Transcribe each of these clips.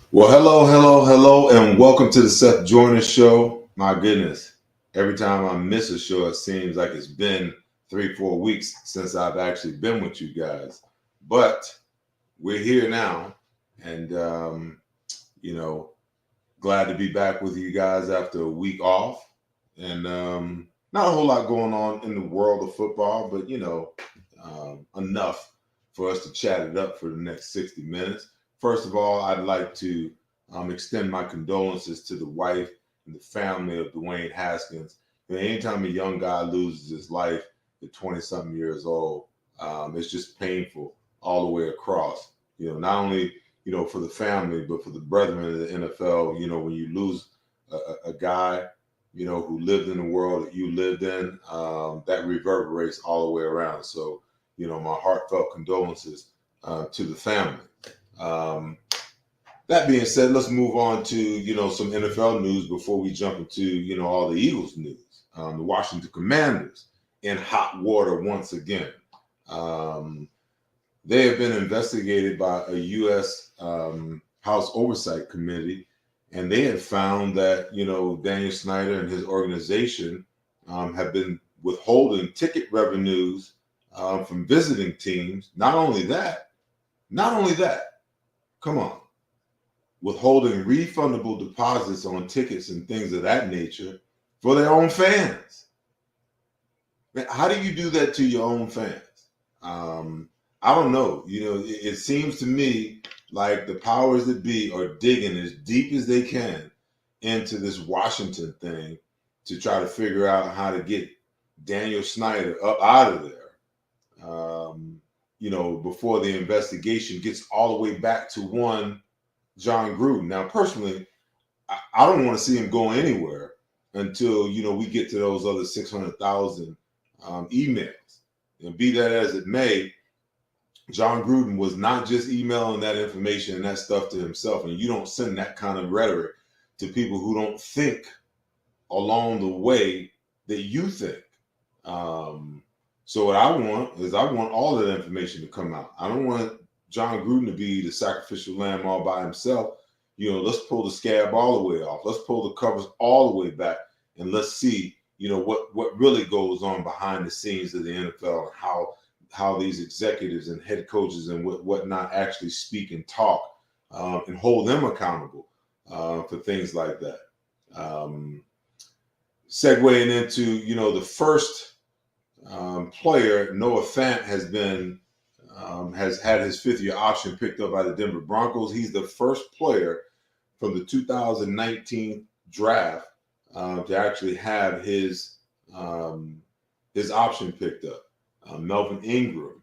Well, hello, and welcome to the Seth Joyner Show. My goodness, every time I miss a show, it seems like it's been 3-4 weeks since I've actually been with you guys. But we're here now, and glad to be back with you guys after a week off. And not a whole lot going on in the world of football, but enough for us to chat it up for the next 60 minutes. First of all, I'd like to extend my condolences to the wife and the family of Dwayne Haskins. Anytime a young guy loses his life at 20-something years old, it's just painful all the way across. Not only for the family, but for the brethren of the NFL. When you lose a guy, who lived in the world that you lived in, that reverberates all the way around. So, my heartfelt condolences to the family. That being said, let's move on to, some NFL news before we jump into, all the Eagles news. The Washington Commanders in hot water once again. They have been investigated by a U.S. House Oversight Committee, and they have found that, Daniel Snyder and his organization have been withholding ticket revenues from visiting teams. Not only that, come on, withholding refundable deposits on tickets and things of that nature for their own fans. Man, how do you do that to your own fans? I don't know. It seems to me like the powers that be are digging as deep as they can into this Washington thing to try to figure out how to get Daniel Snyder up out of there. Before the investigation gets all the way back to one John Gruden. Now, personally, I don't want to see him go anywhere until, we get to those other 600,000 emails. And be that as it may, John Gruden was not just emailing that information and that stuff to himself. And you don't send that kind of rhetoric to people who don't think along the way that you think. So what I want all of that information to come out. I don't want John Gruden to be the sacrificial lamb all by himself. Let's pull the scab all the way off. Let's pull the covers all the way back, and let's see, what really goes on behind the scenes of the NFL and how these executives and head coaches and whatnot actually speak and talk, and hold them accountable for things like that. Segueing into, the first player, Noah Fant, has had his fifth-year option picked up by the Denver Broncos. He's the first player from the 2019 draft to actually have his option picked up. Melvin Ingram,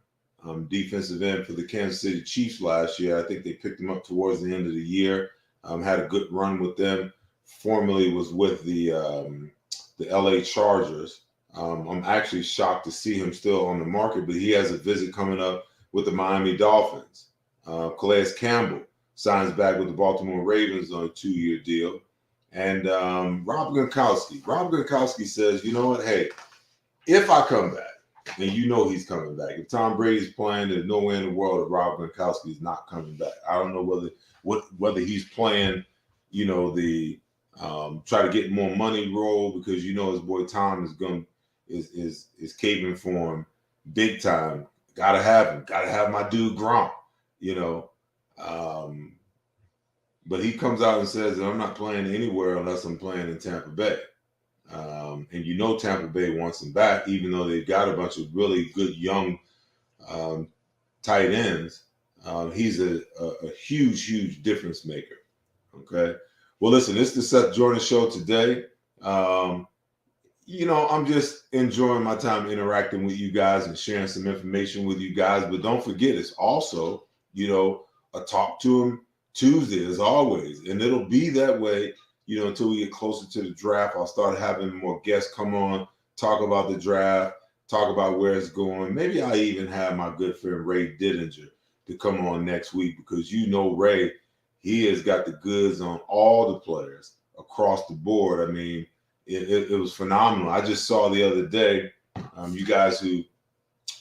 defensive end for the Kansas City Chiefs last year. I think they picked him up towards the end of the year. Had a good run with them. Formerly was with the LA Chargers. I'm actually shocked to see him still on the market, but he has a visit coming up with the Miami Dolphins. Calais Campbell signs back with the Baltimore Ravens on a 2-year deal. And Rob Gronkowski says, you know what, hey, if I come back, and he's coming back. If Tom Brady's playing, there's no way in the world that Rob Gronkowski is not coming back. I don't know whether he's playing, the try to get more money role, because his boy Tom is caving for him big time. Gotta have him. Gotta have my dude Gronk. But he comes out and says that I'm not playing anywhere unless I'm playing in Tampa Bay. And Tampa Bay wants him back, even though they've got a bunch of really good young tight ends. He's a huge difference maker. Okay. Well, listen, this is the Seth Joyner Show today. I'm just enjoying my time interacting with you guys and sharing some information with you guys. But don't forget, it's also I talk to him Tuesday as always, and it'll be that way, until we get closer to the draft. I'll start having more guests come on, talk about the draft, talk about where it's going. Maybe I even have my good friend Ray Didinger to come on next week, because Ray, he has got the goods on all the players across the board. I mean, it was phenomenal. I just saw the other day, you guys who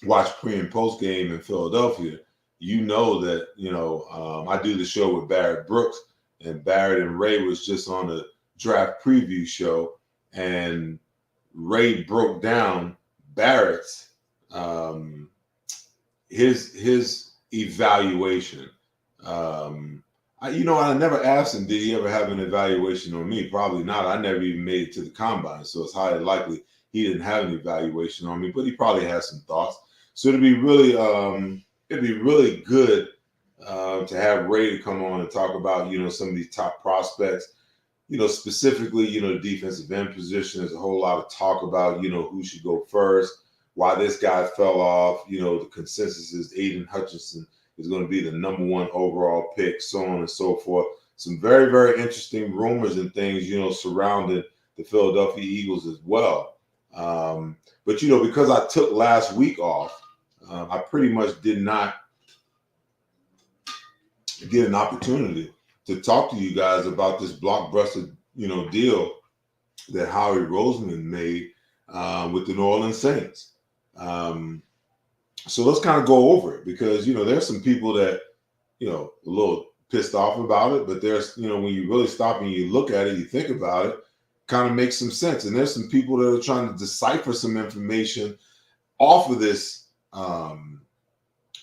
watch pre and post game in Philadelphia, that I do the show with Barrett Brooks, and Barrett and Ray was just on a draft preview show, and Ray broke down Barrett's his evaluation. I never asked him, did he ever have an evaluation on me? Probably not. I never even made it to the combine, so it's highly likely he didn't have an evaluation on me, but he probably has some thoughts. So it'd be really good to have Ray to come on and talk about, some of these top prospects, specifically, the defensive end position. There's a whole lot of talk about, who should go first, why this guy fell off. The consensus is Aiden Hutchinson is going to be the number 1 overall pick, so on and so forth. Some very, very interesting rumors and things, surrounding the Philadelphia Eagles as well. But, because I took last week off, I pretty much did not get an opportunity to talk to you guys about this blockbuster, deal that Howie Roseman made with the New Orleans Saints. So let's kind of go over it, because, there's some people that, a little pissed off about it, but there's, when you really stop and you look at it, you think about it, kind of makes some sense. And there's some people that are trying to decipher some information off of this,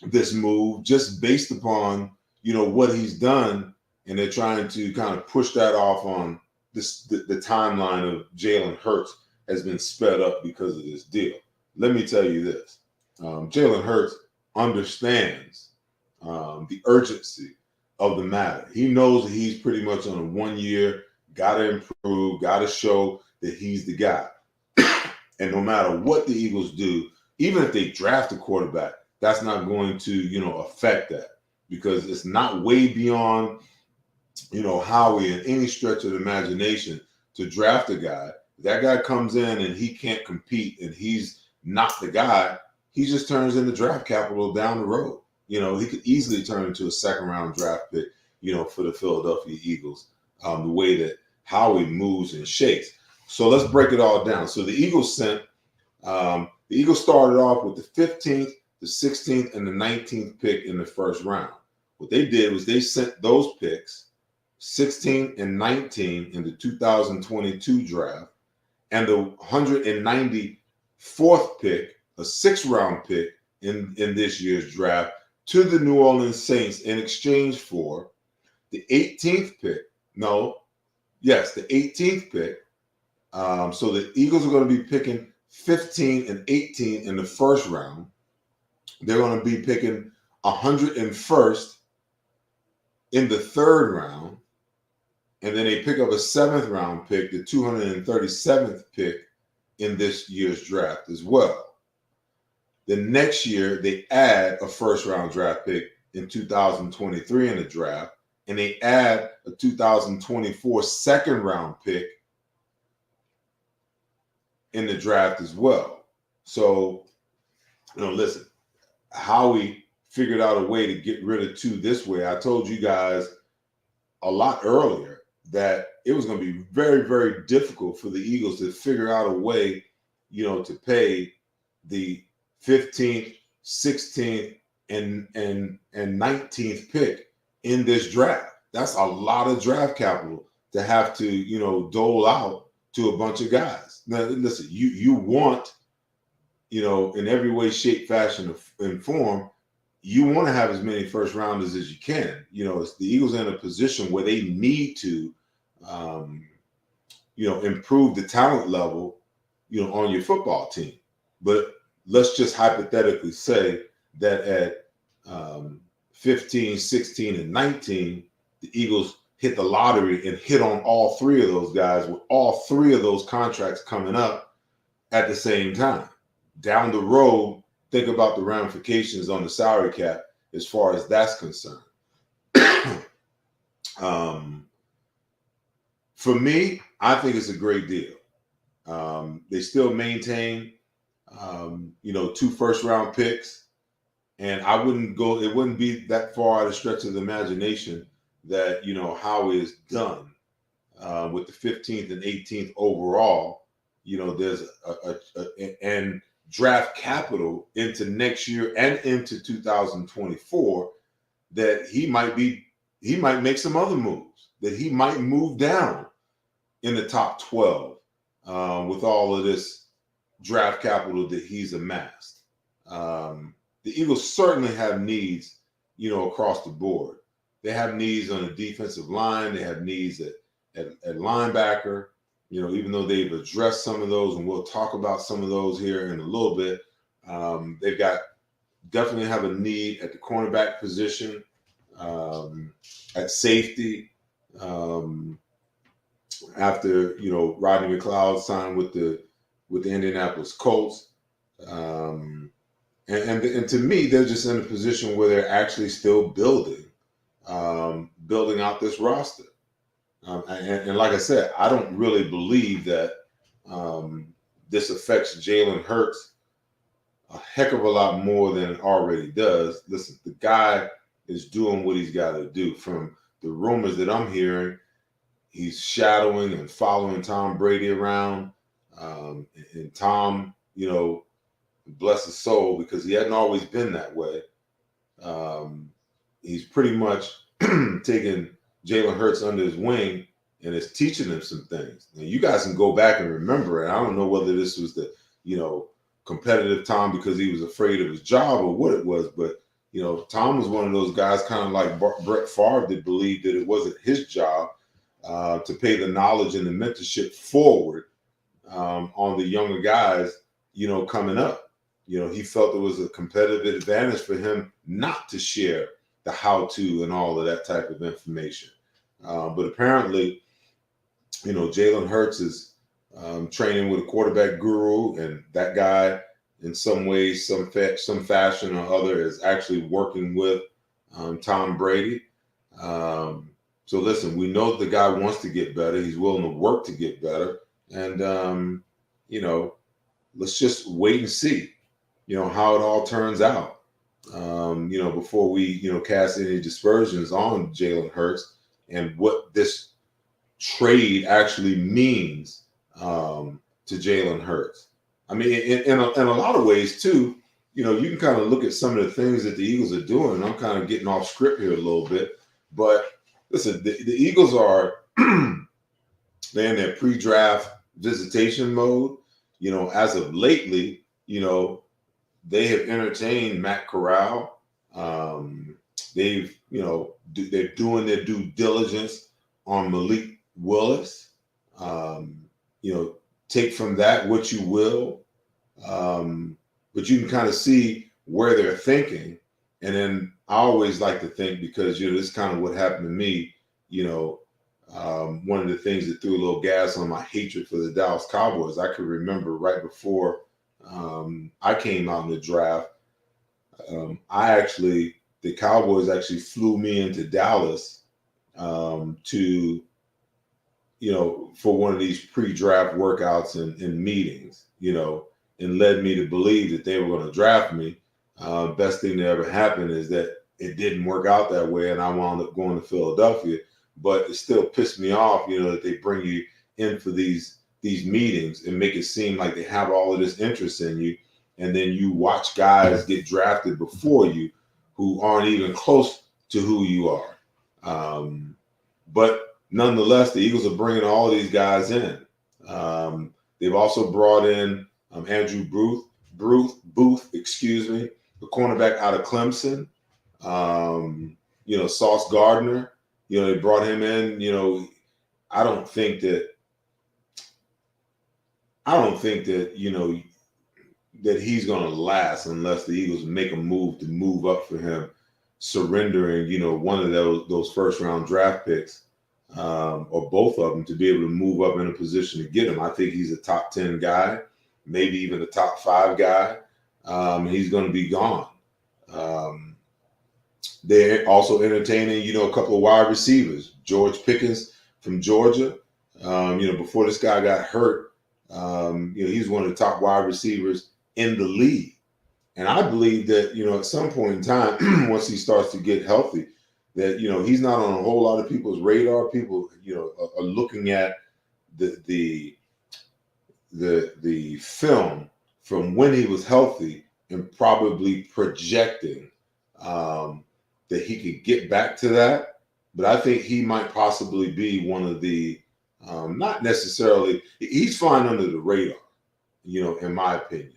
this move, just based upon, what he's done. And they're trying to kind of push that off on this, the timeline of Jalen Hurts has been sped up because of this deal. Let me tell you this. Jalen Hurts understands the urgency of the matter. He knows that he's pretty much on a 1 year, got to improve, got to show that he's the guy. And no matter what the Eagles do, even if they draft a quarterback, that's not going to, affect that, because it's not way beyond, Howie in any stretch of the imagination to draft a guy. That guy comes in and he can't compete and he's not the guy. He just turns into draft capital down the road. He could easily turn into a 2nd round draft pick, for the Philadelphia Eagles, the way that Howie moves and shakes. So let's break it all down. So the Eagles started off with the 15th, the 16th, and the 19th pick in the 1st round. What they did was they sent those picks, 16 and 19, in the 2022 draft, and the 194th pick, a 6th round pick in this year's draft, to the New Orleans Saints in exchange for the 18th pick. The 18th pick. So the Eagles are going to be picking 15 and 18 in the 1st round. They're going to be picking 101st in the 3rd round. And then they pick up a 7th round pick, the 237th pick in this year's draft as well. The next year, they add a 1st round draft pick in 2023 in the draft, and they add a 2024 2nd round pick in the draft as well. So, listen, Howie figured out a way to get rid of 2 this way. I told you guys a lot earlier that it was going to be very, very difficult for the Eagles to figure out a way, to pay the 15th, 16th, and 19th pick in this draft. That's a lot of draft capital to have to, dole out to a bunch of guys. Now, listen, you want, in every way, shape, fashion, and form, you want to have as many 1st rounders as you can. It's the Eagles are in a position where they need to, improve the talent level, on your football team. But let's just hypothetically say that at 15, 16, and 19, the Eagles hit the lottery and hit on all 3 of those guys, with all 3 of those contracts coming up at the same time. Down the road, think about the ramifications on the salary cap as far as that's concerned. For me, I think it's a great deal. They still maintain, 2 first-round picks, and it wouldn't be that far out of stretch of the imagination that, Howie is done with the 15th and 18th overall. There's and draft capital into next year and into 2024 that he might make some other moves, that he might move down in the top 12 with all of this draft capital that he's amassed. The Eagles certainly have needs, across the board. They have needs on the defensive line. They have needs at linebacker, even though they've addressed some of those, and we'll talk about some of those here in a little bit. They've definitely have a need at the cornerback position, at safety. After Rodney McLeod signed with the Indianapolis Colts, and to me, they're just in a position where they're actually still building out this roster. And like I said, I don't really believe that this affects Jalen Hurts a heck of a lot more than it already does. Listen, the guy is doing what he's got to do. From the rumors that I'm hearing, he's shadowing and following Tom Brady around. And Tom, bless his soul, because he hadn't always been that way. He's pretty much taken Jalen Hurts under his wing and is teaching him some things. Now, you guys can go back and remember it. I don't know whether this was the, competitive Tom because he was afraid of his job or what it was, but, Tom was one of those guys, kind of like Brett Favre, that believed that it wasn't his job to pay the knowledge and the mentorship forward on the younger guys, coming up. He felt it was a competitive advantage for him not to share the how-to and all of that type of information. But apparently, Jalen Hurts is training with a quarterback guru, and that guy, in some ways, some fashion or other, is actually working with Tom Brady. So listen, we know the guy wants to get better. He's willing to work to get better. And, let's just wait and see, how it all turns out, before we, cast any dispersions on Jalen Hurts and what this trade actually means to Jalen Hurts. I mean, in a lot of ways, too, you can kind of look at some of the things that the Eagles are doing. And I'm kind of getting off script here a little bit. But listen, the Eagles are they're in their pre-draft visitation mode. As of lately, they have entertained Matt Corral. They're doing their due diligence on Malik Willis. Take from that what you will. But you can kind of see where they're thinking. And then I always like to think, because, this is kind of what happened to me, one of the things that threw a little gas on my hatred for the Dallas Cowboys. I could remember right before I came out in the draft, the Cowboys actually flew me into Dallas to, for one of these pre-draft workouts and meetings, and led me to believe that they were going to draft me. Best thing that ever happened is that it didn't work out that way, and I wound up going to Philadelphia. But it still pissed me off, that they bring you in for these meetings and make it seem like they have all of this interest in you, and then you watch guys get drafted before you who aren't even close to who you are. But nonetheless, the Eagles are bringing all of these guys in. They've also brought in Andrew Booth, the cornerback out of Clemson. Sauce Gardner, they brought him in. I don't think that that he's going to last unless the Eagles make a move to move up for him, surrendering, one of those first round draft picks, or both of them, to be able to move up in a position to get him. I think he's a top 10 guy, maybe even a top 5 guy. He's going to be gone. They're also entertaining, a couple of wide receivers. George Pickens from Georgia. Before this guy got hurt, he's one of the top wide receivers in the league. And I believe that, at some point in time, once he starts to get healthy, that, he's not on a whole lot of people's radar. People, are looking at the film from when he was healthy and probably projecting that he could get back to that. But I think he might possibly be one of the, not necessarily, he's flying under the radar, in my opinion.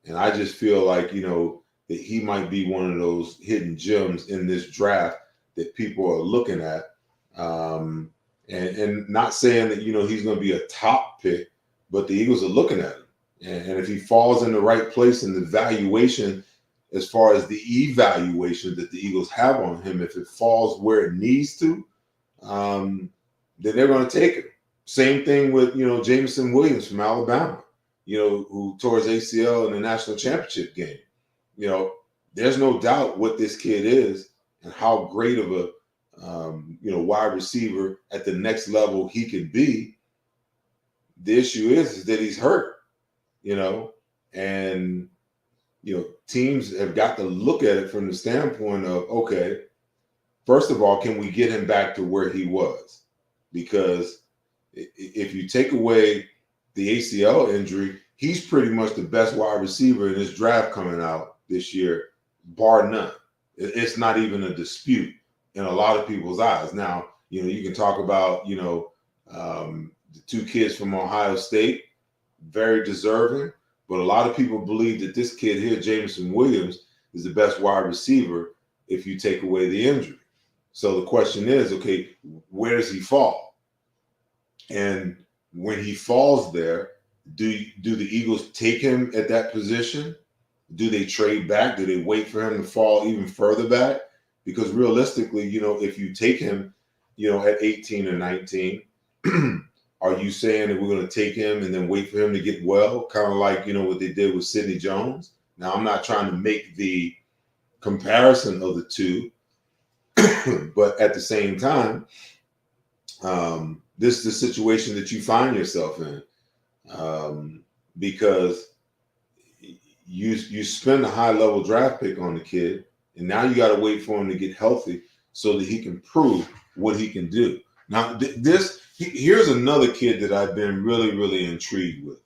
And I just feel like, that he might be one of those hidden gems in this draft that people are looking at. And not saying that, he's going to be a top pick, but the Eagles are looking at him. And if he falls in the right place in the valuation, as far as the evaluation that the Eagles have on him, if it falls where it needs to, then they're going to take him. Same thing with, Jameson Williams from Alabama, who tore his ACL in the national championship game. There's no doubt what this kid is and how great of a, wide receiver at the next level he can be. The issue is that he's hurt, and, teams have got to look at it from the standpoint of, okay, first of all, can we get him back to where he was? Because if you take away the ACL injury, he's pretty much the best wide receiver in this draft coming out this year, bar none. It's not even a dispute in a lot of people's eyes. Now, you can talk about, the two kids from Ohio State, very deserving, but a lot of people believe that this kid here, Jameson Williams, is the best wide receiver if you take away the injury. So the question is, okay, where does he fall? And when he falls there, do the Eagles take him at that position? Do they trade back? Do they wait for him to fall even further back? Because realistically, if you take him, at 18 or 19, are you saying that we're going to take him and then wait for him to get well? Kind of like, what they did with Sidney Jones. Now, I'm not trying to make the comparison of the two, but at the same time, this is the situation that you find yourself in, because you spend a high-level draft pick on the kid, and now you got to wait for him to get healthy so that he can prove what he can do. Now, here's another kid that I've been really, really intrigued with.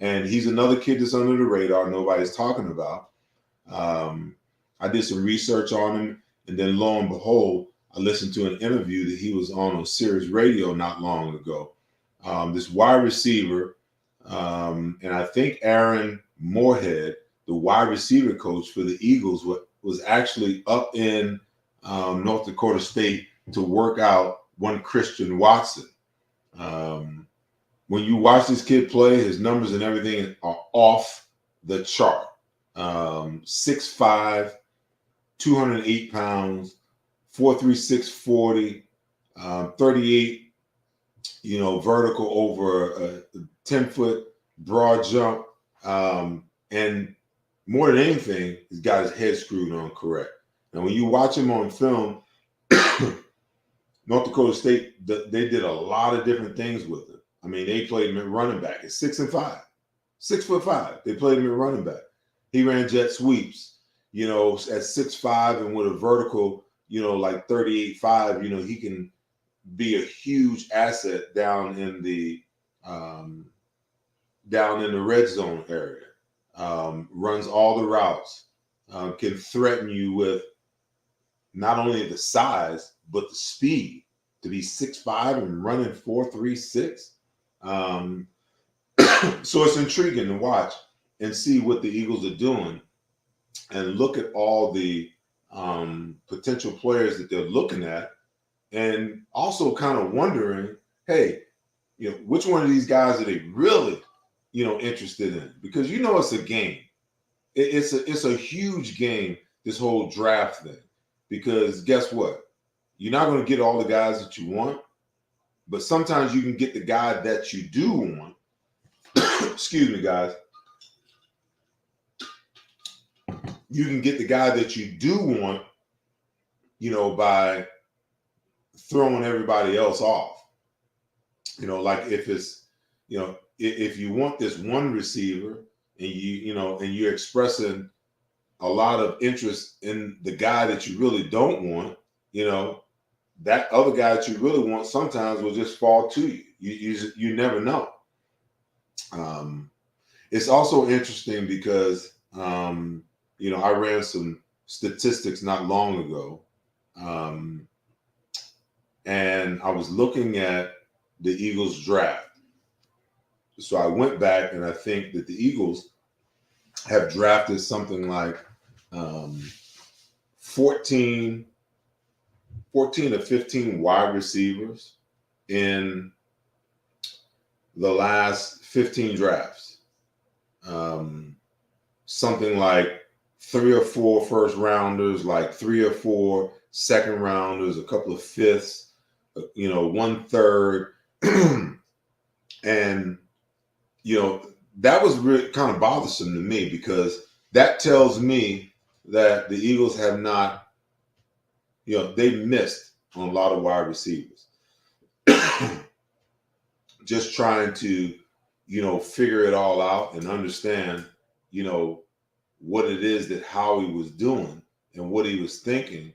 And he's another kid that's under the radar, nobody's talking about. I did some research on him, and then lo and behold, I listened to an interview that he was on Sirius Radio not long ago. This wide receiver, and I think Aaron Moorhead, the wide receiver coach for the Eagles, was actually up in North Dakota State to work out one Christian Watson. When you watch this kid play, his numbers and everything are off the chart. 6'5", 208 pounds, 4.36 40, 38, vertical over a 10-foot broad jump. And more than anything, he's got his head screwed on correct. Now, when you watch him on film, North Dakota State, they did a lot of different things with him. I mean, they played him at running back at 6'5", 6'5". They played him at running back. He ran jet sweeps, at 6'5", and with a vertical, like 38.5, he can be a huge asset down in the red zone area. Runs all the routes, can threaten you with not only the size, but the speed to be 6'5" and running 4.36. So it's intriguing to watch and see what the Eagles are doing and look at all the potential players that they're looking at, and also kind of wondering, hey, which one of these guys are they really, interested in? Because it's a game. It's a huge game, this whole draft thing. Because guess what? You're not going to get all the guys that you want, but sometimes you can get the guy that you do want. Excuse me, guys. You can get the guy that you do want by throwing everybody else off. Like if it's, if you want this one receiver and and you're expressing a lot of interest in the guy that you really don't want, that other guy that you really want sometimes will just fall to you. You never know. It's also interesting because, I ran some statistics not long ago. And I was looking at the Eagles draft. So I went back and I think that the Eagles have drafted something like 14 or 15 wide receivers in the last 15 drafts. Something like 3 or 4 first rounders, like 3 or 4 second rounders, a couple of fifths, 1/3. And, that was really kind of bothersome to me because that tells me that the Eagles have not, they missed on a lot of wide receivers. Just trying to, figure it all out and understand, what it is that Howie was doing and what he was thinking.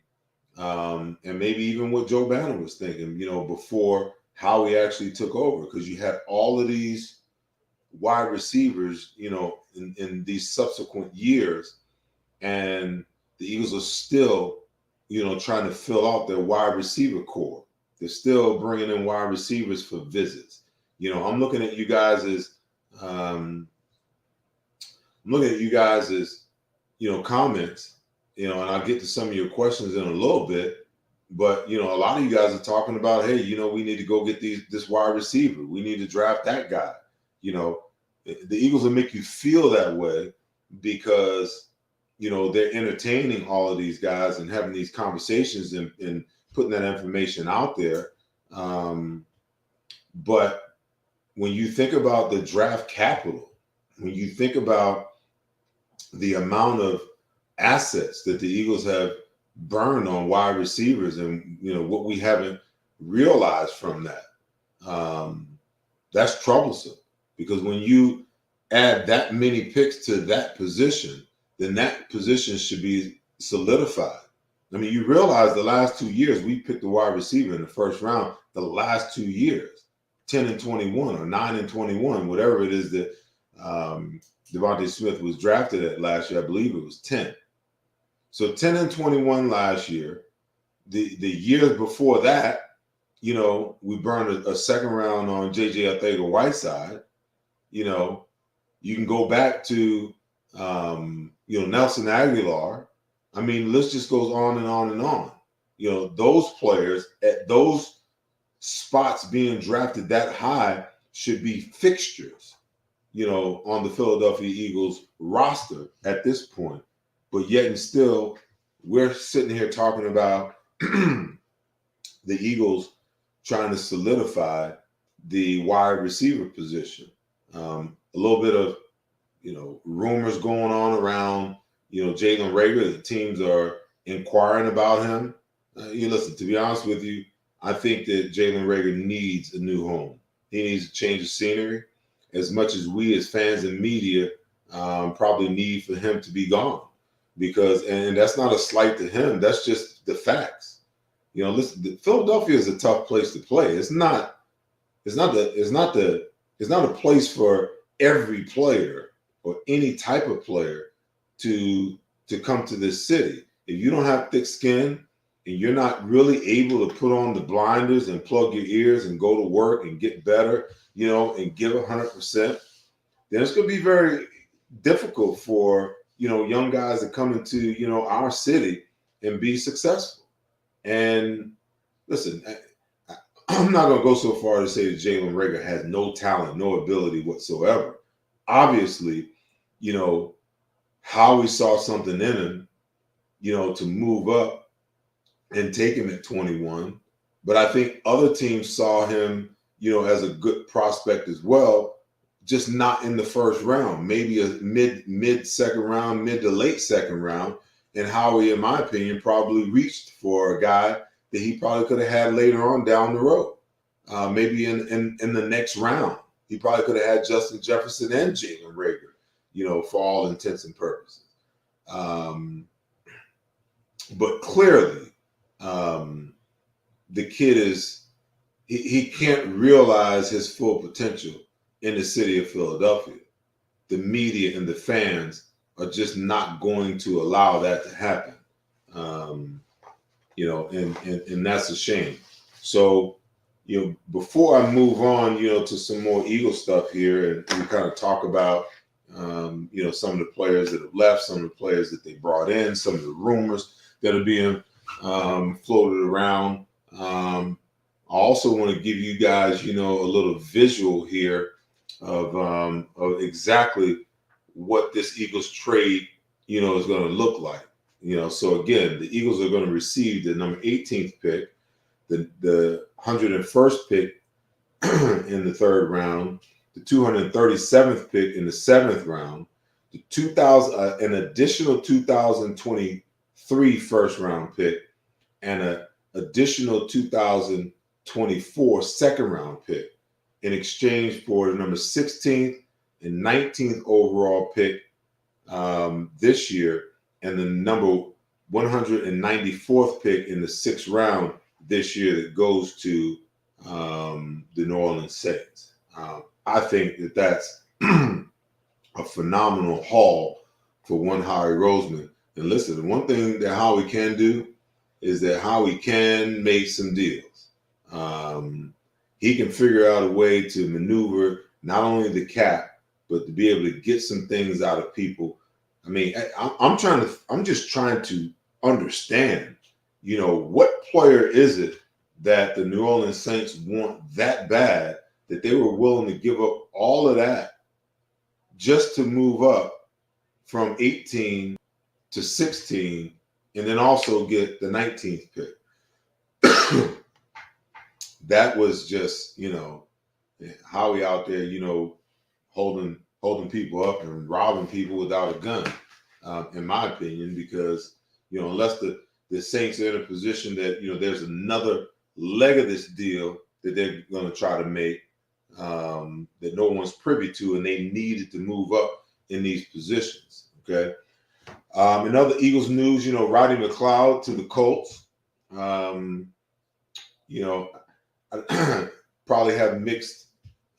And maybe even what Joe Banner was thinking, before Howie actually took over, because you had all of these wide receivers, in these subsequent years, and the Eagles are still, trying to fill out their wide receiver core. They're still bringing in wide receivers for visits. I'm looking at you guys as, comments, and I'll get to some of your questions in a little bit. But, a lot of you guys are talking about, hey, we need to go get this wide receiver. We need to draft that guy. The Eagles will make you feel that way because, they're entertaining all of these guys and having these conversations and putting that information out there. But when you think about the draft capital, when you think about the amount of assets that the Eagles have burned on wide receivers and, what we haven't realized from that, that's troublesome. Because when you add that many picks to that position, then that position should be solidified. I mean, you realize the last 2 years, we picked a wide receiver in the first round, the last 2 years, 10 and 21 or 9 and 21, whatever it is that Devontae Smith was drafted at last year. I believe it was 10. So 10 and 21 last year. The years before that, we burned a second round on J.J. Arcega-Whiteside. You can go back to, Nelson Aguilar. I mean, the list just goes on and on and on. Those players at those spots being drafted that high should be fixtures, on the Philadelphia Eagles roster at this point. But yet and still, we're sitting here talking about the Eagles trying to solidify the wide receiver position. A little bit of, rumors going on around, Jalen Reagor. The teams are inquiring about him. Listen, to be honest with you, I think that Jalen Reagor needs a new home. He needs a change of scenery as much as we as fans and media probably need for him to be gone. Because, and that's not a slight to him, that's just the facts. Listen, Philadelphia is a tough place to play. It's not a place for every player or any type of player to come to this city. If you don't have thick skin and you're not really able to put on the blinders and plug your ears and go to work and get better, and give 100%, then it's going to be very difficult for, young guys to come into, our city and be successful. And listen, I'm not going to go so far to say that Jalen Reagor has no talent, no ability whatsoever. Obviously, Howie saw something in him, to move up and take him at 21. But I think other teams saw him, as a good prospect as well, just not in the first round, maybe a mid second round, mid to late second round. And Howie, in my opinion, probably reached for a guy that he probably could have had later on down the road, maybe in the next round. He probably could have had Justin Jefferson and Jalen Reagor, for all intents and purposes. But clearly, the kid he can't realize his full potential in the city of Philadelphia. The media and the fans are just not going to allow that to happen. And that's a shame. So, before I move on, to some more Eagle stuff here, and we kind of talk about, some of the players that have left, some of the players that they brought in, some of the rumors that are being floated around. I also want to give you guys, a little visual here of exactly what this Eagles trade, is going to look like. So again, the Eagles are going to receive the number 18th pick, the 101st pick in the third round, the 237th pick in the seventh round, the 2000 an additional 2023 first round pick, and an additional 2024 second round pick in exchange for the number 16th and 19th overall pick this year, and the number 194th pick in the sixth round this year that goes to the New Orleans Saints. I think that that's a phenomenal haul for one Howie Roseman. And listen, one thing that Howie can do is that Howie can make some deals. He can figure out a way to maneuver not only the cap, but to be able to get some things out of people. I mean, I'm just trying to understand, what player is it that the New Orleans Saints want that bad that they were willing to give up all of that just to move up from 18 to 16 and then also get the 19th pick. That was just, Howie out there, holding people up and robbing people without a gun, in my opinion, because, unless the Saints are in a position that, there's another leg of this deal that they're going to try to make that no one's privy to, and they needed to move up in these positions, okay? In other Eagles news, Roddy McLeod to the Colts. I probably have mixed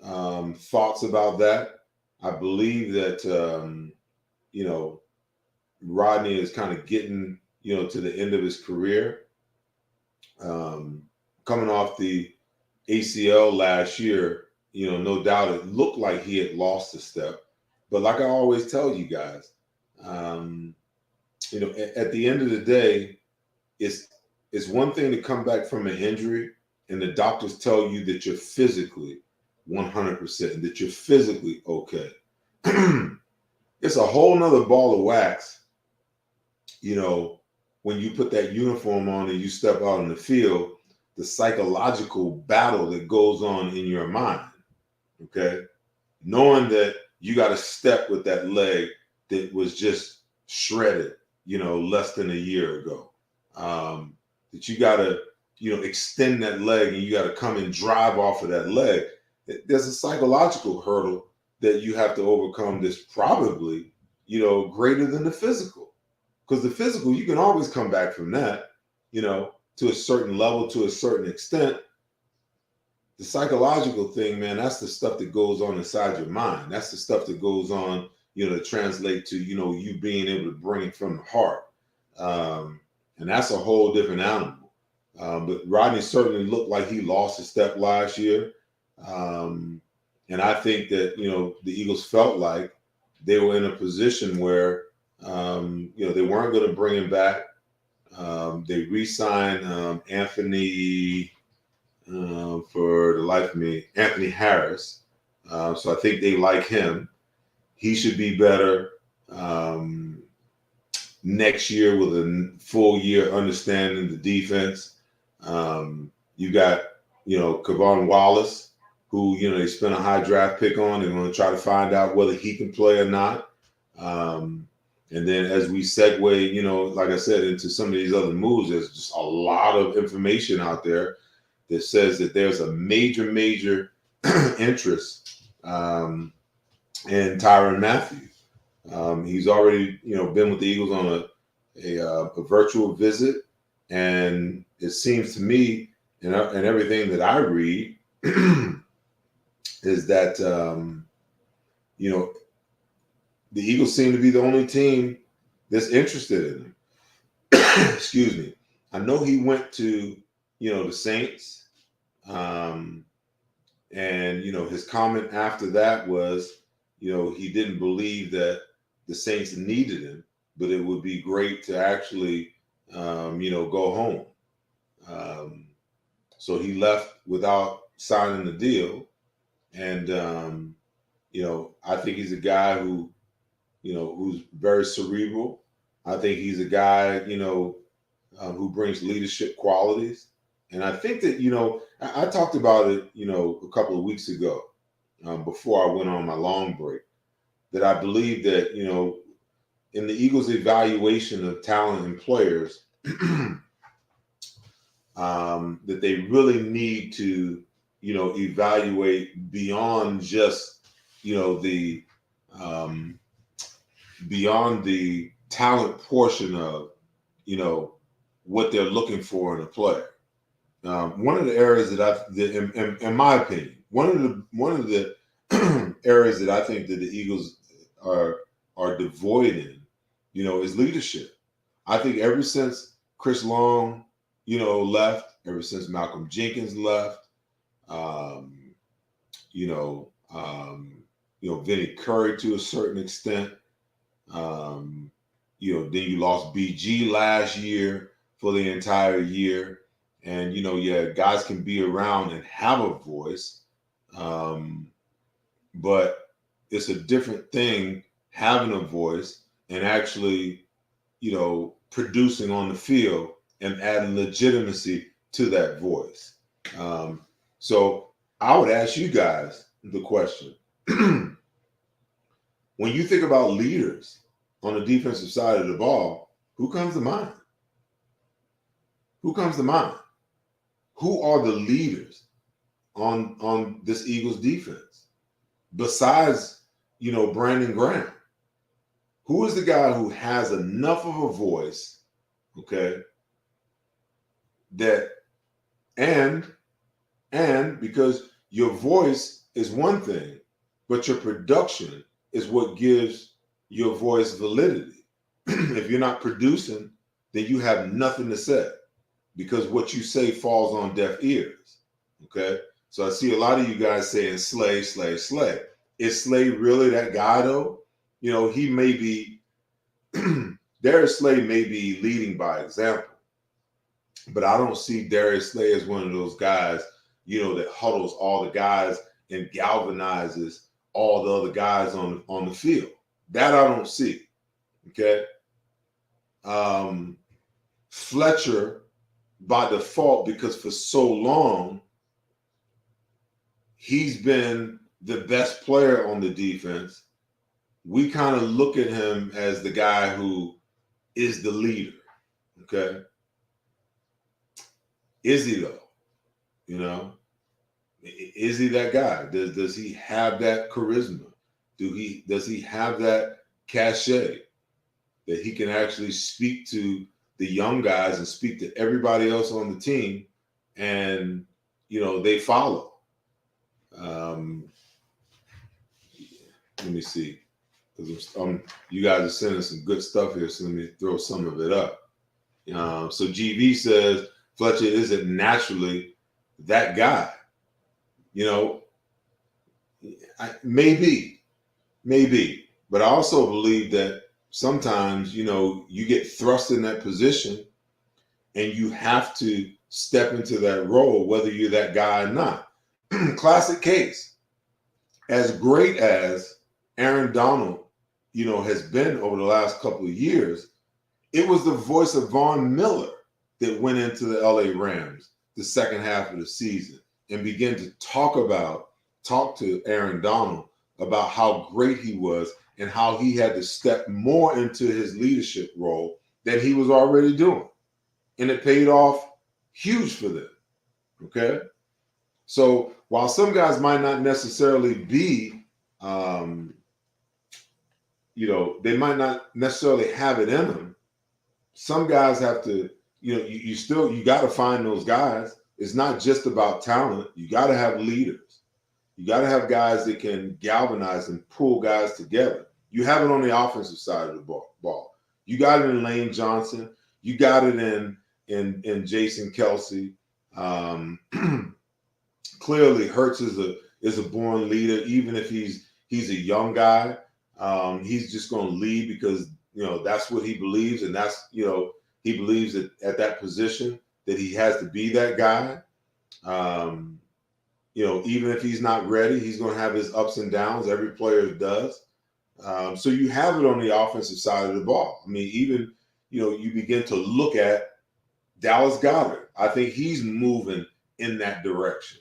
thoughts about that. I believe that, Rodney is kind of getting, to the end of his career. Coming off the ACL last year, no doubt it looked like he had lost a step. But like I always tell you guys, at the end of the day, it's one thing to come back from an injury and the doctors tell you that you're physically 100%, that you're physically okay. It's a whole nother ball of wax, when you put that uniform on and you step out in the field, the psychological battle that goes on in your mind, okay? Knowing that you got to step with that leg that was just shredded, less than a year ago. That you got to, extend that leg and you got to come and drive off of that leg. There's a psychological hurdle that you have to overcome that's probably, greater than the physical. Because the physical, you can always come back from that, to a certain level, to a certain extent. The psychological thing, man, that's the stuff that goes on inside your mind. That's the stuff that goes on, to translate to, you being able to bring it from the heart. And that's a whole different animal. But Rodney certainly looked like he lost a step last year. And I think that, the Eagles felt like they were in a position where, they weren't going to bring him back. They re-signed Anthony, for the life of me, Anthony Harris. So I think they like him. He should be better next year with a full year understanding the defense. You got, Kevon Wallace, who, they spent a high draft pick on. They're going to try to find out whether he can play or not. And then as we segue, like I said, into some of these other moves, there's just a lot of information out there that says that there's a major, major interest in Tyrann Mathieu. He's already, been with the Eagles on a virtual visit, and it seems to me, and everything that I read, is that the Eagles seem to be the only team that's interested in him. Excuse me. I know he went to, the Saints, and his comment after that was, he didn't believe that the Saints needed him, but it would be great to actually, go home. So he left without signing the deal, and I think he's a guy who's very cerebral. I think he's a guy, who brings leadership qualities. And I think that, I talked about it, a couple of weeks ago, before I went on my long break, that I believe that, in the Eagles' evaluation of talent and players, that they really need to, evaluate beyond just, beyond the talent portion of, what they're looking for in a player. One of the areas in my opinion, one of the areas that I think that the Eagles are devoid in, is leadership. I think ever since Chris Long, left, ever since Malcolm Jenkins left, Vinny Curry to a certain extent. Then you lost BG last year for the entire year. And, guys can be around and have a voice. But it's a different thing having a voice and actually, producing on the field and adding legitimacy to that voice. So I would ask you guys the question. When you think about leaders on the defensive side of the ball, who comes to mind? Who comes to mind? Who are the leaders on this Eagles defense besides, Brandon Graham? Who is the guy who has enough of a voice, okay, that and because your voice is one thing, but your production is what gives your voice validity. If you're not producing, then you have nothing to say because what you say falls on deaf ears. Okay. So I see a lot of you guys saying Slay, Slay, Slay. Is Slay really that guy though? He may be, Darius Slay may be leading by example, but I don't see Darius Slay as one of those guys, that huddles all the guys and galvanizes all the other guys on the field. That I don't see. Okay. Fletcher, by default, because for so long, he's been the best player on the defense. We kind of look at him as the guy who is the leader. Okay. Is he though? Is he that guy? Does he have that charisma? Does he have that cachet that he can actually speak to the young guys and speak to everybody else on the team, and they follow? Let me see, because you guys are sending some good stuff here, so let me throw some of it up. So GV says Fletcher isn't naturally that guy. Maybe, but I also believe that sometimes, you get thrust in that position and you have to step into that role, whether you're that guy or not. Classic case. As great as Aaron Donald, has been over the last couple of years, it was the voice of Von Miller that went into the LA Rams the second half of the season and began to talk to Aaron Donald about how great he was and how he had to step more into his leadership role than he was already doing. And it paid off huge for them. Okay. So while some guys might not necessarily be, they might not necessarily have it in them, some guys have to, you got to find those guys. It's not just about talent. You got to have leaders. You got to have guys that can galvanize and pull guys together. You have it on the offensive side of the ball. You got it in Lane Johnson. You got it in Jason Kelsey. Clearly, Hurts is a born leader. Even if he's a young guy, he's just going to lead because that's what he believes, and that's he believes that at that position that he has to be that guy. Even if he's not ready, he's going to have his ups and downs. Every player does. So you have it on the offensive side of the ball. I mean, even, you begin to look at Dallas Goedert. I think he's moving in that direction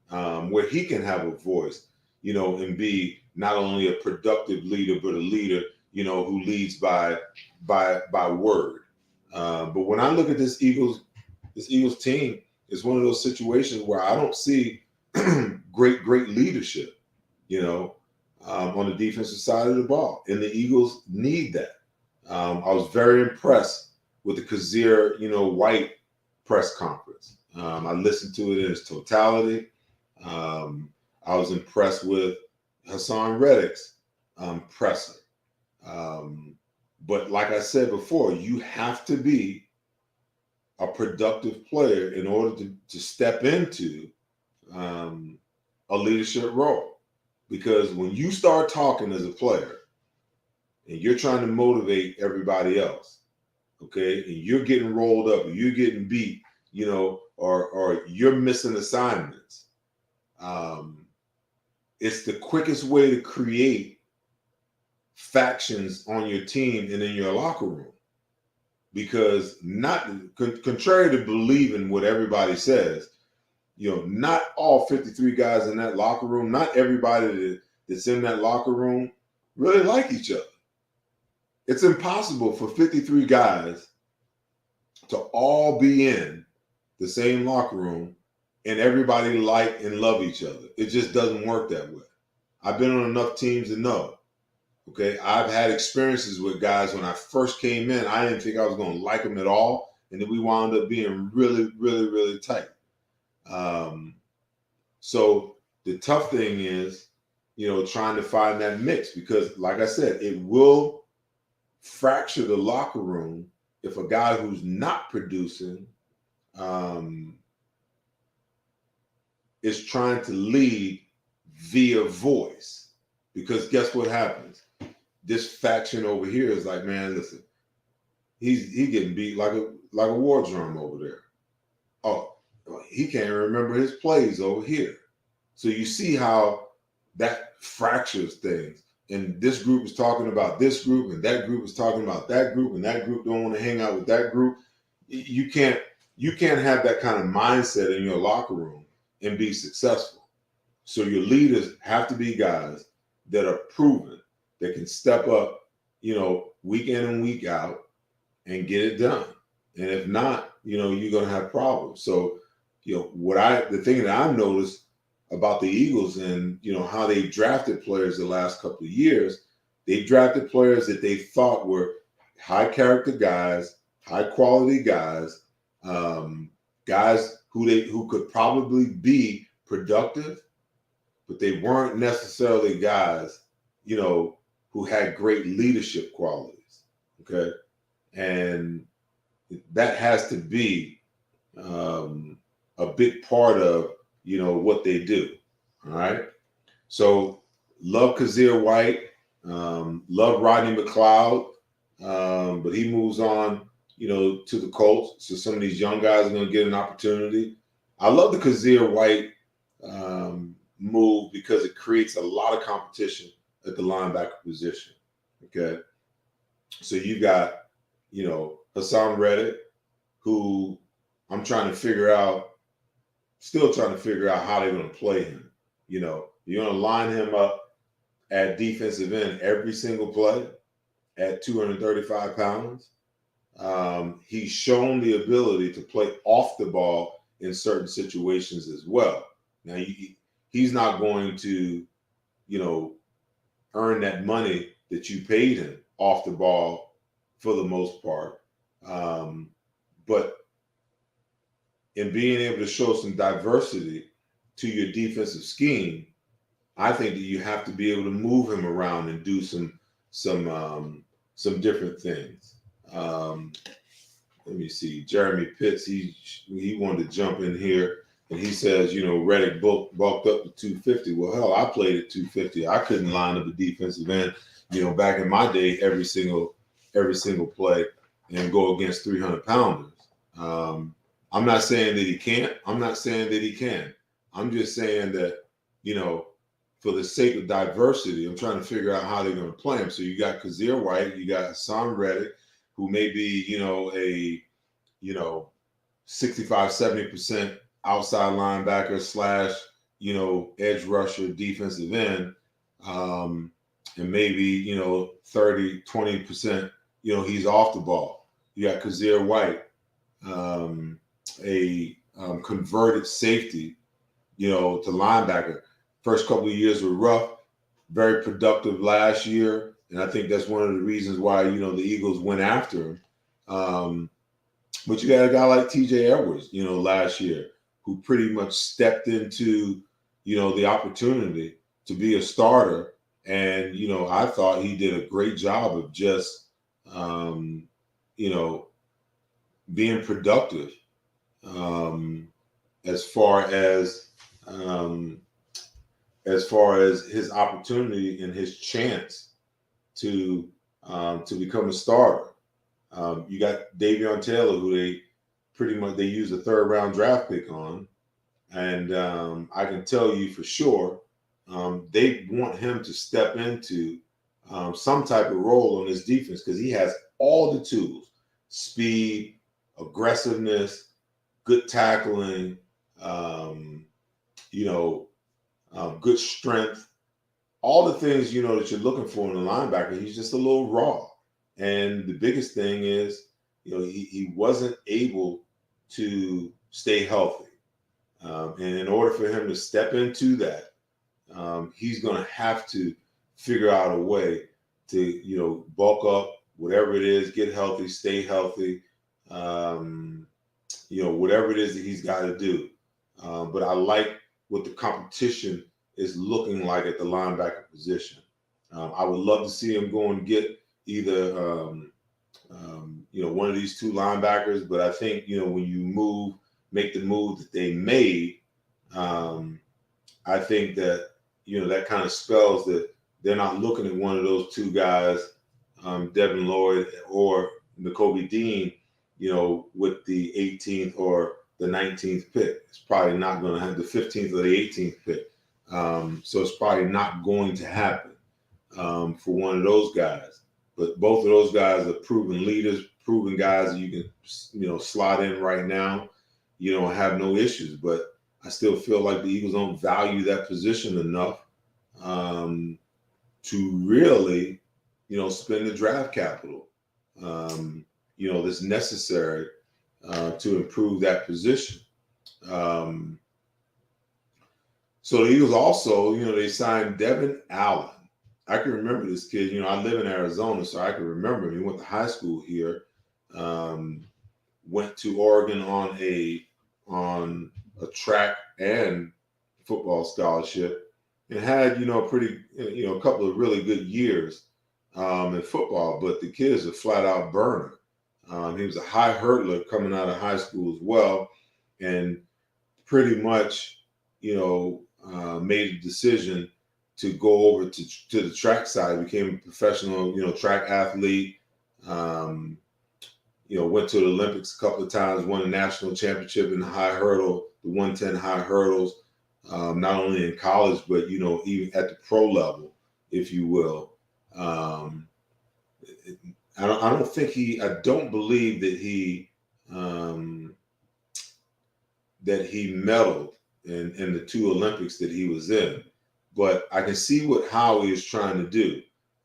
where he can have a voice, and be not only a productive leader, but a leader, who leads by word. But when I look at this Eagles team, it's one of those situations where I don't see great leadership, on the defensive side of the ball. And the Eagles need that. I was very impressed with the Kazir, White press conference. I listened to it in its totality. I was impressed with Hassan Reddick's presser. But like I said before, you have to be a productive player in order to step into a leadership role. Because when you start talking as a player and you're trying to motivate everybody else, okay, and you're getting rolled up, or you're getting beat, or you're missing assignments, it's the quickest way to create factions on your team and in your locker room. Because contrary to believing what everybody says, not all 53 guys in that locker room, not everybody that's in that locker room really like each other. It's impossible for 53 guys to all be in the same locker room and everybody like and love each other. It just doesn't work that way. I've been on enough teams to know. Okay, I've had experiences with guys when I first came in, I didn't think I was going to like them at all. And then we wound up being really, really, really tight. So the tough thing is, trying to find that mix, because like I said, it will fracture the locker room if a guy who's not producing is trying to lead via voice. Because guess what happens? This faction over here is like, man, listen, he's getting beat like a war drum over there. Oh, he can't remember his plays over here. So you see how that fractures things. And this group is talking about this group, and that group is talking about that group, and that group don't want to hang out with that group. You can't have that kind of mindset in your locker room and be successful. So your leaders have to be guys that are proven, that can step up, week in and week out and get it done. And if not, you're going to have problems. So, the thing that I've noticed about the Eagles and, how they drafted players the last couple of years, they drafted players that they thought were high character guys, high quality guys, guys who could probably be productive, but they weren't necessarily guys, who had great leadership qualities. Okay. And that has to be a big part of, what they do. All right. So love Kazir White, love Rodney McLeod, but he moves on, to the Colts. So some of these young guys are going to get an opportunity. I love the Kazir White move because it creates a lot of competition at the linebacker position. Okay. So you got, Hassan Reddick, who I'm still trying to figure out how they're going to play him. You're going to line him up at defensive end every single play at 235 pounds. He's shown the ability to play off the ball in certain situations as well. Now, he's not going to, earn that money that you paid him off the ball for the most part. But in being able to show some diversity to your defensive scheme, I think that you have to be able to move him around and do some different things. Let me see. Jeremy Pitts, he wanted to jump in here, and he says, Reddick bulked up to 250. Well, hell, I played at 250. I couldn't line up a defensive end, back in my day, every single play and go against 300-pounders. I'm not saying that he can't. I'm not saying that he can. I'm just saying that, for the sake of diversity, I'm trying to figure out how they're going to play him. So you got Kazir White, you got Hassan Reddick, who may be, a 65, 70% outside linebacker / edge rusher, defensive end, and maybe 30, 20%, he's off the ball. You got Kazir White, a converted safety, to linebacker. First couple of years were rough, very productive last year, and I think that's one of the reasons why the Eagles went after him. But you got a guy like T.J. Edwards, last year, who pretty much stepped into the opportunity to be a starter, and I thought he did a great job of just being productive as far as his opportunity and his chance to become a starter. You got Davion Taylor, who they used a 3rd-round draft pick on, and I can tell you for sure they want him to step into some type of role on this defense because he has all the tools: speed, aggressiveness, good tackling, good strength, all the things, that you're looking for in a linebacker. He's just a little raw. And the biggest thing is, he wasn't able to stay healthy. And in order for him to step into that, he's going to have to figure out a way to, bulk up, whatever it is, get healthy, stay healthy, whatever it is that he's got to do. But I like what the competition is looking like at the linebacker position. I would love to see him go and get either, one of these two linebackers. But I think, when you make the move that they made, I think that, that kind of spells that they're not looking at one of those two guys, Devin Lloyd or Nakobe Dean, with the 18th or the 19th pick. It's probably not going to have the 15th or the 18th pick. So it's probably not going to happen for one of those guys. But both of those guys are proven leaders, proven guys that you can, slot in right now. You don't have no issues. But I still feel like the Eagles don't value that position enough to really, spend the draft capital, that's necessary to improve that position. So the Eagles also, they signed Devin Allen. I can remember this kid. I live in Arizona, so I can remember him. He went to high school here, went to Oregon on a track and football scholarship, and had, a couple of really good years in football. But the kid is a flat out burner. He was a high hurdler coming out of high school as well, and pretty much, made a decision to go over to the track side, became a professional, track athlete, went to the Olympics a couple of times, won a national championship in the high hurdle, the 110 high hurdles, not only in college, but, even at the pro level, if you will. I don't believe that he medaled in the two Olympics that he was in. but I can see what Howie is trying to do.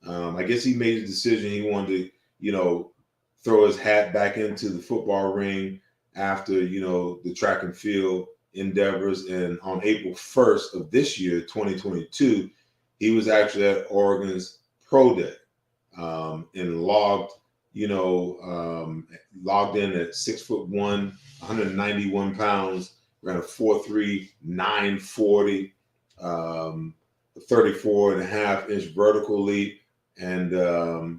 I guess he made a decision. He wanted to, throw his hat back into the football ring after, the track and field endeavors. And on April 1st of this year, 2022, he was actually at Oregon's Pro Day and logged in at 6'1", 191 pounds, ran a 4.3, 940, 34.5-inch vertical leap, and a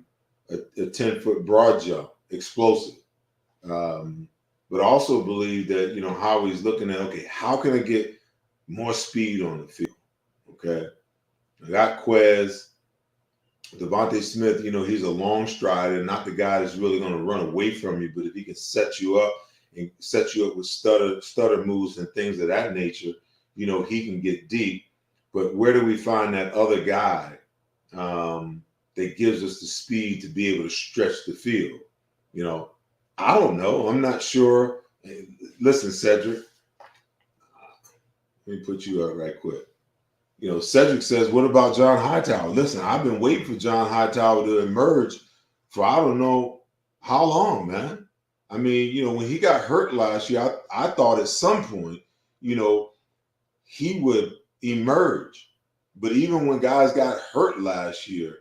10-foot broad jump, explosive. But also believe that, Howie's looking at, okay, how can I get more speed on the field? Okay. I got Quez. Devontae Smith, he's a long strider, not the guy that's really going to run away from you, but if he can set you up and set you up with stutter moves and things of that nature, he can get deep. But where do we find that other guy that gives us the speed to be able to stretch the field? I don't know. I'm not sure. Listen, Cedric, let me put you up right quick. Cedric says, what about John Hightower? Listen, I've been waiting for John Hightower to emerge for I don't know how long, man. I mean, when he got hurt last year, I thought at some point, he would emerge. But even when guys got hurt last year,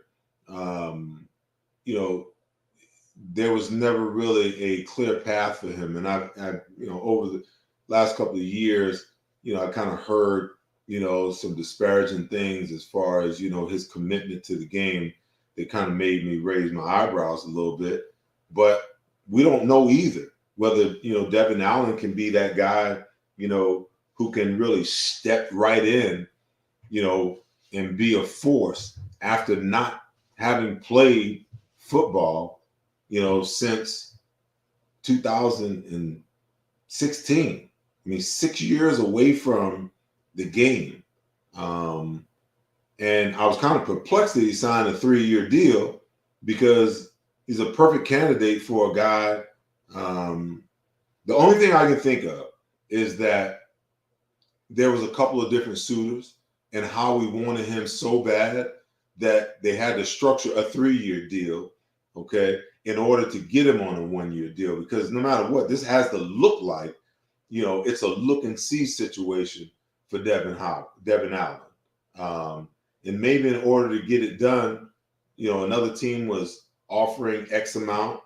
there was never really a clear path for him. And I over the last couple of years, I kind of heard, some disparaging things as far as, his commitment to the game that kind of made me raise my eyebrows a little bit. But we don't know either whether, Devin Allen can be that guy, who can really step right in, and be a force after not having played football, since 2016. 6 years away from the game. And I was kind of perplexed that he signed a 3-year deal because he's a perfect candidate for a guy. The only thing I can think of is that there was a couple of different suitors and how we wanted him so bad that they had to structure a 3-year deal, okay, in order to get him on a 1-year deal. Because no matter what, this has to look like, it's a look and see situation for Devin Allen. And maybe in order to get it done, another team was offering X amount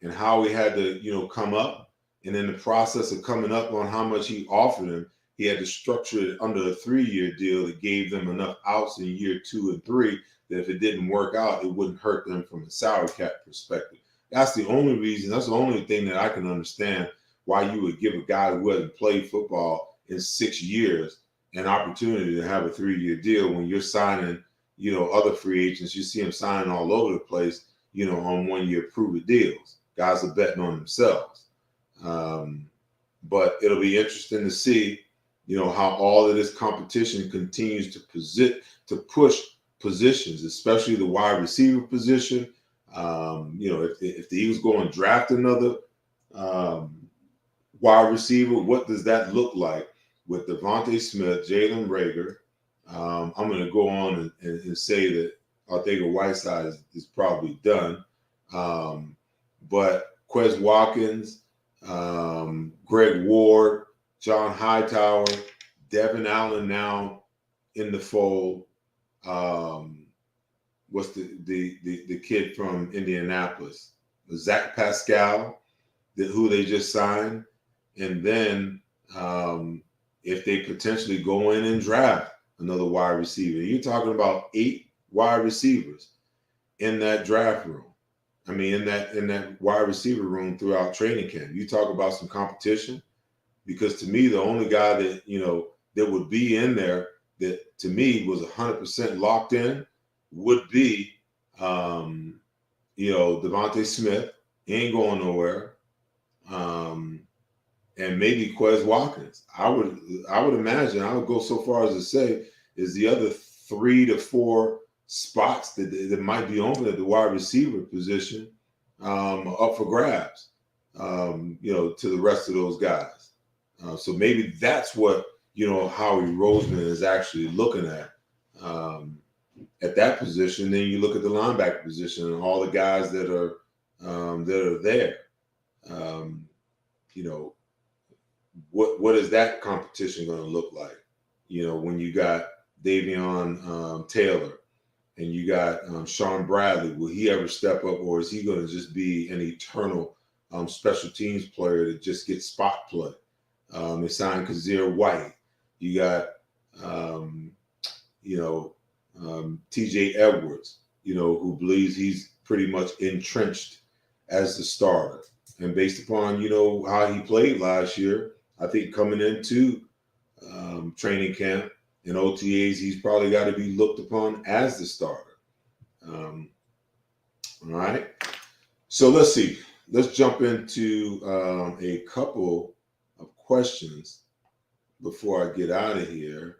and Howie had to, come up. And in the process of coming up on how much he offered him, he had to structure it under a 3-year deal that gave them enough outs in year 2 and 3 that if it didn't work out, it wouldn't hurt them from a salary cap perspective. That's the only reason. That's the only thing that I can understand why you would give a guy who hasn't played football in 6 years an opportunity to have a 3-year deal when you're signing, other free agents. You see them signing all over the place, on 1-year prove-it deals. Guys are betting on themselves. But it'll be interesting to see, how all of this competition continues to push positions, especially the wide receiver position. If the Eagles go and draft another wide receiver, what does that look like with Devontae Smith, Jalen Reagor? I'm going to go on and say that Arcega-Whiteside is probably done. But Quez Watkins, Greg Ward, John Hightower, Devin Allen now in the fold. What's the kid from Indianapolis? Zach Pascal, who they just signed. And then if they potentially go in and draft another wide receiver, you're talking about 8 wide receivers in that draft room. In that wide receiver room throughout training camp. You talk about some competition, because to me, the only guy that, that would be in there that to me was 100% locked in would be, Devontae Smith. He ain't going nowhere. And maybe Quez Watkins. I would imagine, I would go so far as to say, is the other 3 to 4 spots that might be open at the wide receiver position up for grabs, to the rest of those guys. So maybe that's what, Howie Roseman is actually looking at at that position. Then you look at the linebacker position and all the guys that are there. You know, what is that competition going to look like? You know, when you got Davion Taylor and you got Sean Bradley, will he ever step up, or is he going to just be an eternal special teams player that just gets spot play? They signed Kazir White. You got, TJ Edwards, who believes he's pretty much entrenched as the starter. And based upon, how he played last year, I think coming into training camp and OTAs, he's probably got to be looked upon as the starter. All right. So let's see. Let's jump into a couple of questions before I get out of here.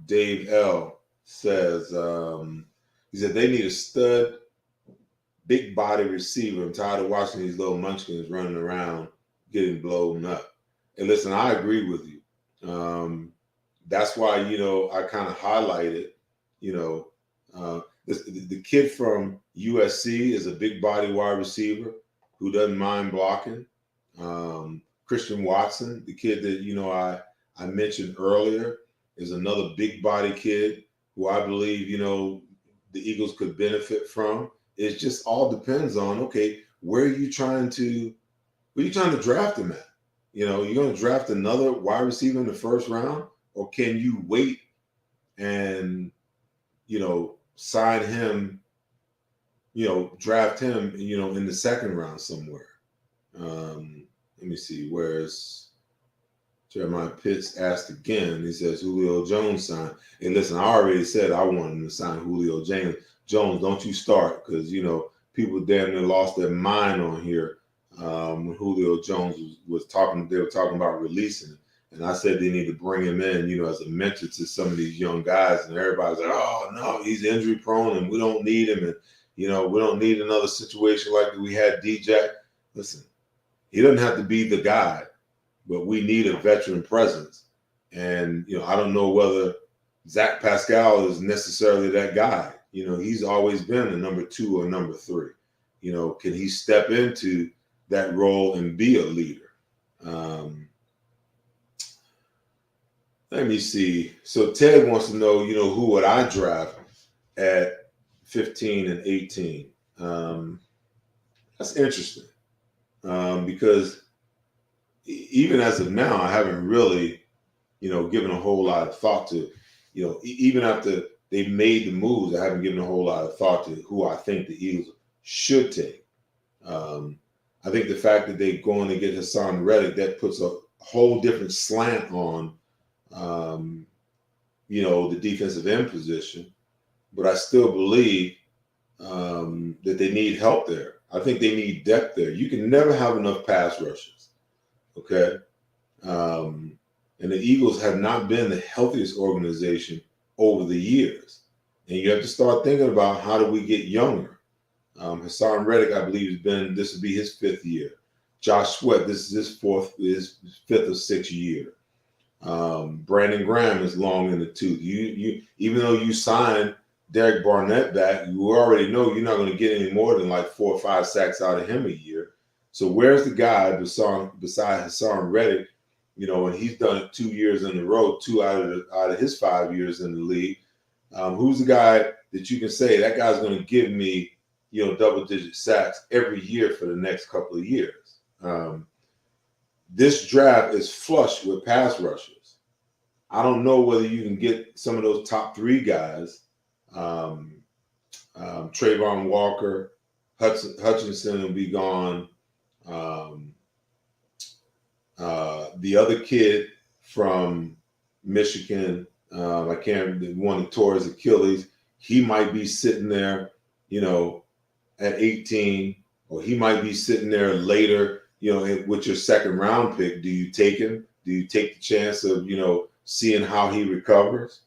Dave L says, he said they need a stud, big body receiver. I'm tired of watching these little munchkins running around getting blown up. And listen, I agree with you. That's why, I kind of highlighted, the kid from USC is a big body wide receiver who doesn't mind blocking. Christian Watson, the kid that, I mentioned earlier, is another big body kid who I believe, the Eagles could benefit from. It just all depends on, okay, where are you trying to draft him at? You're going to draft another wide receiver in the first round, or can you wait and, sign him, draft him, in the second round somewhere? Let me see. Where's Jeremiah Pitts asked again? He says Julio Jones signed. And listen, I already said I wanted him to sign Julio Jones. Don't you start, because people damn near lost their mind on here when Julio Jones was talking. They were talking about releasing him, and I said they need to bring him in, as a mentor to some of these young guys. And everybody's like, "Oh no, he's injury prone, and we don't need him, and we don't need another situation like we had DJ." Listen, he doesn't have to be the guy, but we need a veteran presence. And, I don't know whether Zach Pascal is necessarily that guy. He's always been a number 2 or number 3. Can he step into that role and be a leader? Let me see. So Ted wants to know, who would I draft at 15 and 18? That's interesting. Because even as of now, I haven't really, given a whole lot of thought to, even after they made the moves, I haven't given a whole lot of thought to who I think the Eagles should take. I think the fact that they're going to get Hassan Reddick, that puts a whole different slant on, the defensive end position. But I still believe that they need help there. I think they need depth there. You can never have enough pass rushes, okay? And the Eagles have not been the healthiest organization over the years. And you have to start thinking about, how do we get younger? Hassan Reddick, I believe, this will be his 5th year. Josh Sweat, this is his 5th or 6th year. Brandon Graham is long in the tooth. You even though you signed Derek Barnett back, you already know you're not going to get any more than like 4 or 5 sacks out of him a year. So where's the guy beside Hassan Reddick? And he's done it 2 years in a row, 2 out of his 5 years in the league. Who's the guy that you can say that guy's going to give me, double-digit sacks every year for the next couple of years? This draft is flush with pass rushers. I don't know whether you can get some of those top 3 guys. Trayvon Walker, Hutchinson will be gone. The other kid from Michigan, I can't remember, one that tore his Achilles. He might be sitting there, at 18, or he might be sitting there later, with your second round pick. Do you take him? Do you take the chance of, seeing how he recovers?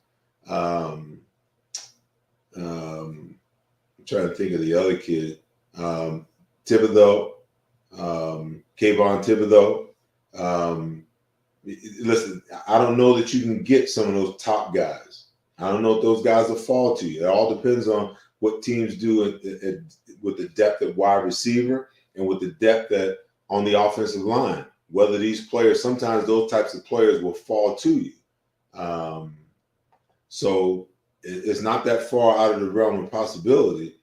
I'm trying to think of the other kid. Thibodeau, Kayvon Thibodeau. Listen, I don't know that you can get some of those top guys. I don't know if those guys will fall to you. It all depends on what teams do with the depth at wide receiver and with the depth on the offensive line. Whether these players, sometimes those types of players will fall to you. So it's not that far out of the realm of possibility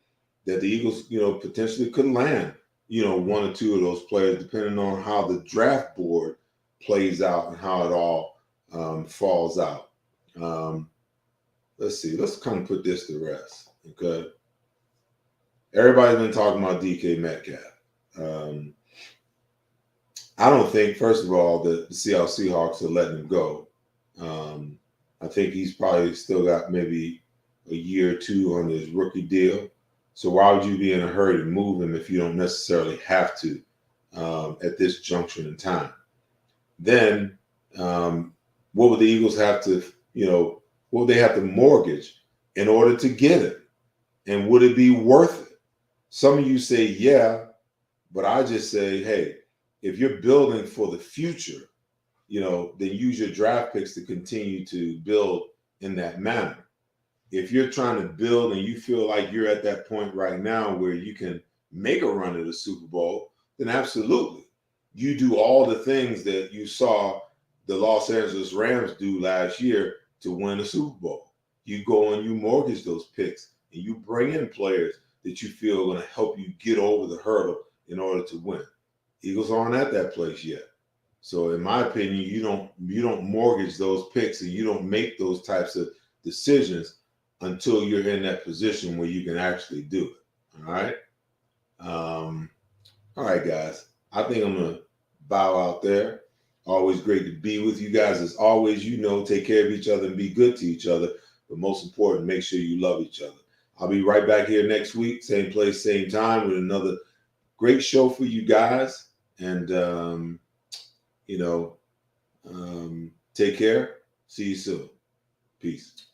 that the Eagles, potentially could land, one or two of those players, depending on how the draft board plays out and how it all falls out. Let's see. Let's kind of put this to rest. Okay. Everybody's been talking about DK Metcalf. I don't think, first of all, the Seattle Seahawks are letting him go. I think he's probably still got maybe a year or two on his rookie deal. So why would you be in a hurry to move him if you don't necessarily have to at this juncture in time? Then what would the Eagles have to, what would they have to mortgage in order to get him? And would it be worth it? Some of you say, yeah, but I just say, hey, if you're building for the future, then use your draft picks to continue to build in that manner. If you're trying to build and you feel like you're at that point right now where you can make a run at the Super Bowl, then absolutely. You do all the things that you saw the Los Angeles Rams do last year to win a Super Bowl. You go and you mortgage those picks and you bring in players that you feel are going to help you get over the hurdle in order to win. Eagles aren't at that place yet. So in my opinion, you don't mortgage those picks and you don't make those types of decisions until you're in that position where you can actually do it. All right. All right, guys. I think I'm going to bow out there. Always great to be with you guys. As always, take care of each other and be good to each other. But most important, make sure you love each other. I'll be right back here next week, same place, same time, with another great show for you guys. And, take care. See you soon. Peace.